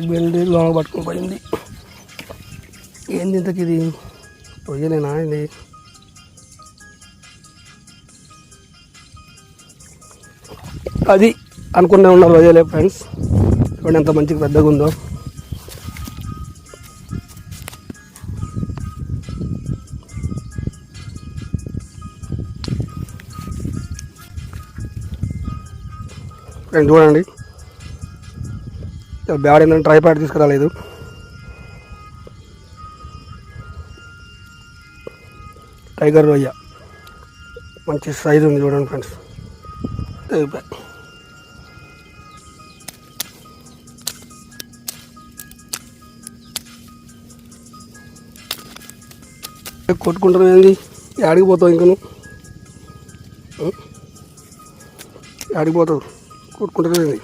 Belly లోన పట్టుకుని పోయింది. ఏంది ఇంతకి ఇది రొయ్యలేనా ఇది? అది అనుకునే ఉన్న రొయ్యలే ఫ్రెండ్స్. చూడండి ఎంత మంచిగా పెద్దగా ఉందో. ఫ్రెండ్స్ చూడండి, బ్యాడ్ ఏంటంటే ట్రైపాడ్ తీసుకురాలేదు. టైగర్ రొయ్య మంచి సైజు ఉంది చూడండి ఫ్రెండ్స్. కొట్టుకుంటున్నావు ఏంది? యాడికి పోతావు ఇంక నువ్వు? యాడికి పోతావు? కొట్టుకుంటున్నావు ఏంది?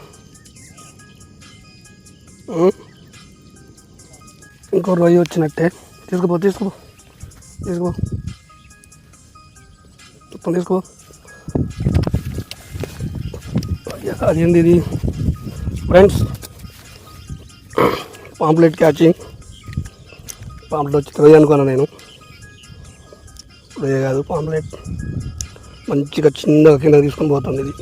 ఇంకో రొయ్య వచ్చినట్టే. తీసుకుపో తీసుకో మొత్తం తీసుకో. అదేంది ఇది ఫ్రెండ్స్? Pamphlet catching. పాంప్లెట్ వచ్చి రొయ్య అనుకున్నాను నేను. రొయ్య కాదు, పాంప్లెట్. మంచిగా చిన్నగా కింద తీసుకొని పోతుంది ఇది.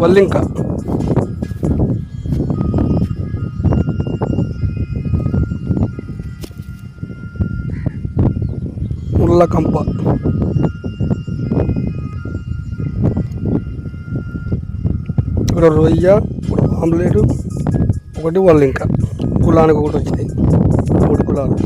వల్లింక ముళ్ళ కంప. ఇక్కడ రొయ్య, ఆమ్లెట్, ఒకటి వల్లింక. కులానికి ఒకటి వచ్చినాయి, 3 కులాలు.